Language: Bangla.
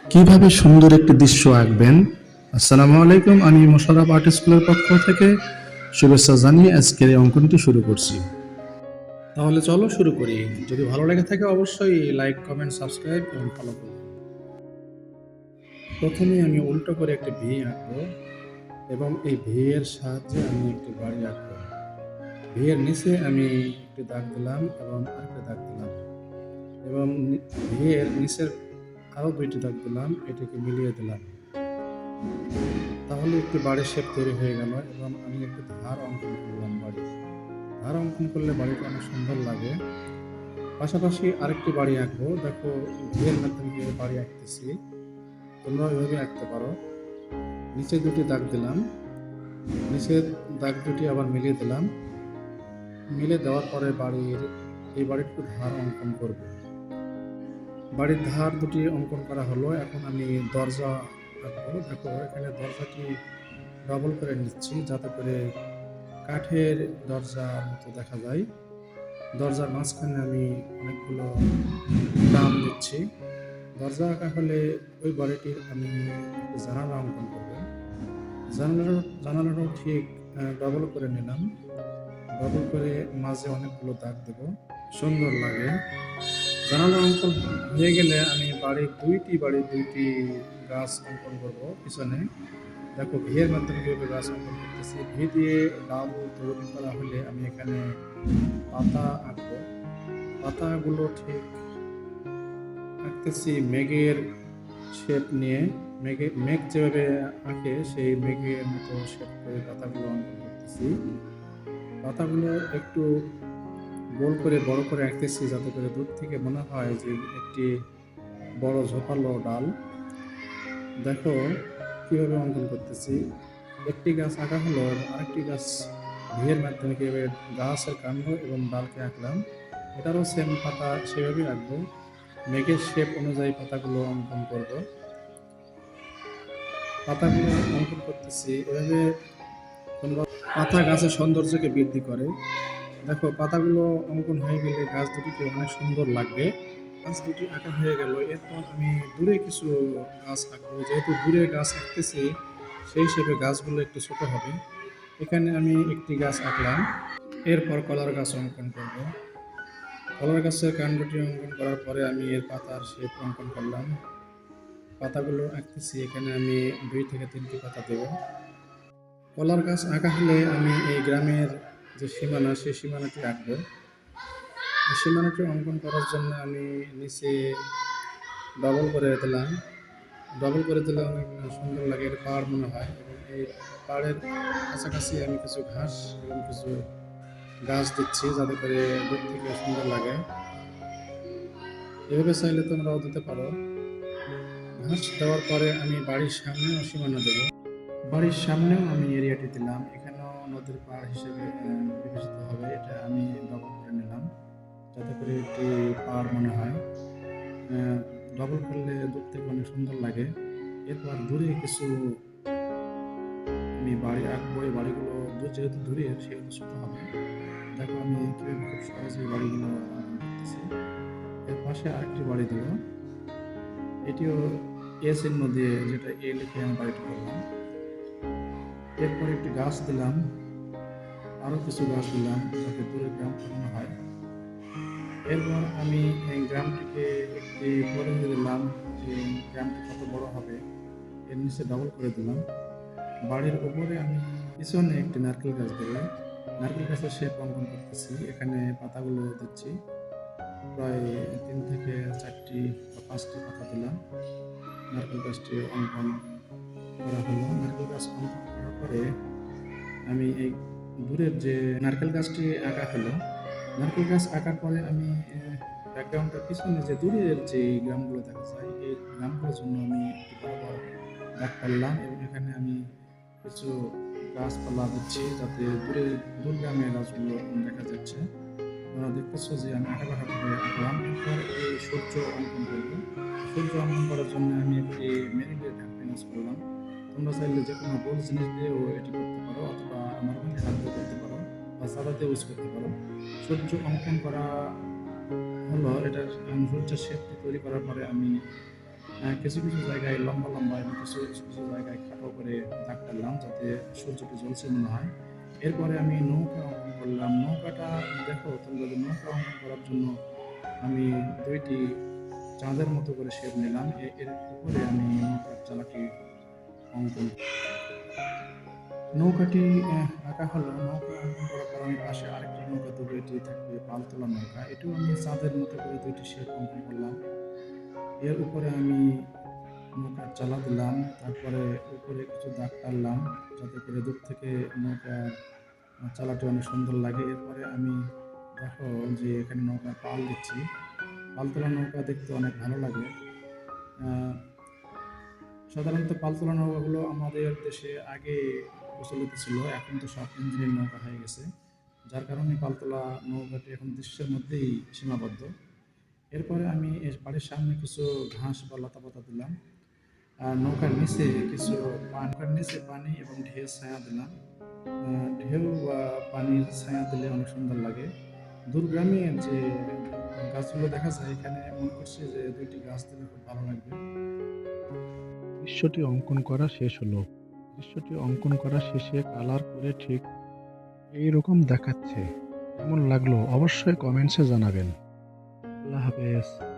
কিভাবে সুন্দর একটি দৃশ্য আঁকবেন। আসসালামু আলাইকুম, আমি মোশাররফ আর্ট স্কুলের পক্ষ থেকে শুভেচ্ছা জানিয়ে আজকের এই অঙ্কনটি শুরু করছি। তাহলে চলো শুরু করি। যদি ভালো লেগে থাকে অবশ্যই লাইক, কমেন্ট, সাবস্ক্রাইব এবং ফলো করবেন। প্রথমে আমি উল্টো করে একটি ভি আঁকবো এবং এই ভি এর সাহায্যে আমি একটি বাড়ি আঁকবো। ভি এর নিচে আমি একটি দাগ দিলাম এবং আরেকটা দাগ দিলাম এবং ভি এর নিচের আরো দুইটি দাগ দিলাম, এটিকে মিলিয়ে দিলাম। তাহলে একটি বাড়ির শেপ তৈরি হয়ে গেল এবং আমি একটি ধার অঙ্কন করলাম বাড়ির। ধার অঙ্কন করলে বাড়িটা অনেক সুন্দর লাগে। পাশাপাশি আরেকটি বাড়ি আঁকবো। দেখো, ভিয়ের মাধ্যমে কিভাবে বাড়ি আঁকতেছি, তোমরা ওইভাবে আঁকতে পারো। নিচে দুটি দাগ দিলাম, নিচের দাগ দুটি আবার মিলিয়ে দিলাম। মিলে দেওয়ার পরে এই বাড়ির ধার অঙ্কন করব। বাড়ির ধার দুটি অঙ্কন করা হলো। এখন আমি দরজা আঁকবো। দেখো, এখানে দরজাটি ডবল করে নিচ্ছি যাতে করে কাঠের দরজার মতো দেখা যায়। দরজার মাঝখানে আমি অনেকগুলো দাম দিচ্ছি। দরজা আঁকা হলে ওই বাড়িটির আমি একটি জানালা অঙ্কন করব। জানালাটাও ঠিক ডবল করে নিলাম। ডবল করে মাঝে অনেকগুলো দাগ দেব, সুন্দর লাগে। জানালা অঙ্কন হয়ে গেলে আমি বাড়ির দুইটি গাছ অঙ্কন করব পিছনে। দেখো, ভিয়ের মাধ্যমে কিভাবে গাছ অঙ্কন করতেছি। ভি দিয়ে ডাল তৈরি করা হলে আমি এখানে পাতা আঁকবো। পাতাগুলো ঠিক আঁকতেছি মেঘের শেপ নিয়ে। মেঘ যেভাবে আঁকে সেই মেঘের মতো শেপ করে পাতাগুলো অঙ্কন করতেছি। পাতাগুলো একটু গোল করে বড় করে আঁকতেছি যাতে করে দূর থেকে মনে হয় যে একটি বড় ঝোপালো ডাল। দেখো কিভাবে অঙ্কন করতেছি। একটি গাছ আঁকা হলো এবং আরেকটি গাছ ভিয়ের মাধ্যমে কিভাবে গাছের কাণ্ড এবং ডালকে আঁকলাম, এটারও সেম পাতা সেভাবেই আঁকবো। মেঘের শেপ অনুযায়ী পাতাগুলো অঙ্কন করব। পাতাগুলো অঙ্কন করতেছি এভাবে। তোমরা পাতা গাছের সৌন্দর্যকে বৃদ্ধি করে। দেখো, পাতাগুলো অঙ্কন হয়ে গেলে গাছ দুটিকে অনেক সুন্দর লাগবে। গাছ দুটি আঁকা হয়ে গেল। এরপর আমি দূরে কিছু গাছ আঁকবো। যেহেতু দূরে গাছ আঁকতেছি, সেই হিসেবে গাছগুলো একটু ছোট হবে। এখানে আমি একটি গাছ আঁকলাম। এরপর কলার গাছ অঙ্কন করব। কলার গাছের কাণ্ডটি অঙ্কন করার পরে আমি এর পাতার শেপ অঙ্কন করলাম। পাতাগুলো আঁকতেছি, এখানে আমি 2 থেকে 3টি পাতা দেব। কলার গাছ আঁকা হলে আমি এই গ্রামের যে সীমানা, সেই সীমানাটি আঁকবো। এই সীমানাটি অঙ্কন করার জন্য আমি নিচে ডবল করে দিলাম। ডবল করে দিলে অনেক সুন্দর লাগে, এটা পাহাড় মনে হয়। এবং এই পাহাড়ের কাছাকাছি আমি কিছু ঘাস এবং কিছু গাছ দিচ্ছি যাতে করে দূর থেকে সুন্দর লাগে। এভাবে চাইলে তোমরাও দিতে পারো। ঘাস দেওয়ার পরে আমি বাড়ির সামনেও সীমানা দেবো। বাড়ির সামনেও আমি এরিয়াটি দিলাম। এখানেও নদীর পাড় হিসেবে বিবেচিত হবে। এটা আমি ডবল করে নিলাম যাতে করে একটি পাড় মনে হয়। ডবল করলে দূর থেকে অনেক সুন্দর লাগে। এরপর দূরে কিছু আমি বাড়ি আঁকবো। এই বাড়িগুলো যেহেতু দূরে সেহেতু ছোট হবে। দেখো, আমি কীভাবে খুব সহজেই বাড়িগুলো অঙ্কন করতেছি। এর পাশে আরেকটি বাড়ি দেবো। এটিও এ চিহ্ন দিয়ে, যেটা এ লিখে আমি বাড়িটি করলাম। এরপর একটি গাছ দিলাম, আরও কিছু গাছ দিলাম যাতে দূরে গ্রাম মনে হয়। এরপর আমি এই গ্রামটিকে একটি পরিধি দিলাম যে গ্রামটি কত বড় হবে। এর নিচে ডবল করে দিলাম। বাড়ির উপরে আমি পিছনে একটি নারকেল গাছ দিলাম। নারকেল গাছের শেপ অঙ্কন করতেছি। এখানে পাতাগুলো দিচ্ছি, প্রায় 3 থেকে 4টি বা 5টি পাতা দিলাম। নারকেল গাছটি অঙ্কন করা হলো। নারকেল গাছ অঙ্কন করার পরে আমি এই দূরের যে নারকেল গাছটি আঁকা হলো, নারকেল গাছ আঁকার পরে আমি ব্যাকগ্রাউন্ডের পিছনে যে দূরের যে গ্রামগুলো দেখা যায়, এই গ্রামগুলোর জন্য আমি একটি বরাবর দাগ করলাম এবং এখানে আমি কিছু গাছপালা দিচ্ছি যাতে দূর গ্রামের গাছগুলো দেখা যাচ্ছে। তোমরা দেখতেছো যে আমি আঁকা করে আঁকলাম। এরপর এই সূর্য অঙ্কন করবো। সূর্য অঙ্কন করার জন্য আমি একটি মেরিনের ঢাকনা ইউজ করলাম। তোমরা চাইলে যে কোনো গোল জিনিস দিয়েও এটি করতে পারো, অথবা নর্মালি হাত দিয়ে করতে পারো বা সাদা দিয়ে ইউজ করতে পারো। সূর্য অঙ্কন করা হলো। এটার সূর্যের শেপটি তৈরি করার পরে আমি কিছু কিছু জায়গায় লম্বা লম্বা এবং কিছু কিছু জায়গায় খাটো করে দাগ টানলাম যাতে সূর্যটি জ্বলছে মনে হয়। এরপরে আমি নৌকা অঙ্কন করলাম। নৌকাটা দেখো তোমরা, যে নৌকা অঙ্কন করার জন্য আমি ২টি চাঁদের মতো করে শেপ নিলাম। এর উপরে আমি নৌকার চালাটি অঙ্কন, নৌকাটি আঁকা হলো। নৌকা অঙ্কন করার পর আমি পাশে আরেকটি নৌকা দেবো, এটি থাকবে পালতোলা নৌকা। এটিও আমি চাঁদের মতো করে ২টি শেপ অঙ্কন করলাম। এর উপরে আমি নৌকার চালা দিলাম, তারপরে উপরে কিছু দাগ টানলাম যাতে করে দূর থেকে নৌকার চালাটি অনেক সুন্দর লাগে। এরপরে আমি দেখো যে এখানে নৌকার পাল দিচ্ছি। পালতোলা নৌকা দেখতে অনেক ভালো লাগে। আহ, সাধারণত পালতোলা নৌকাগুলো আমাদের দেশে আগে প্রচলিত ছিল, এখন তো সব ইঞ্জিনের নৌকা হয়ে গেছে, যার কারণে পালতোলা নৌকাটি এখন দৃশ্যের মধ্যেই সীমাবদ্ধ। এরপরে আমি এর বাড়ির সামনে কিছু ঘাস বা লতাপাতা দিলাম। আর নৌকার নিচে কিছু নৌকার নিচে পানি এবং ঢেউ ছায়া দিলাম। ঢেউ বা পানির ছায়া দিলে অনেক সুন্দর লাগে। দূরগ্রামে যে গাছগুলো দেখা যায়, এখানে মনে করছি যে ২টি গাছ দিলে খুব ভালো লাগবে। দৃশ্যটি অঙ্কন করা শেষ হলো। দৃশ্যটি অঙ্কন করা শেষে কালার করে ঠিক এইরকম দেখাচ্ছে। কেমন লাগলো অবশ্যই কমেন্টসে জানাবেন। আল্লাহ হাফেজ।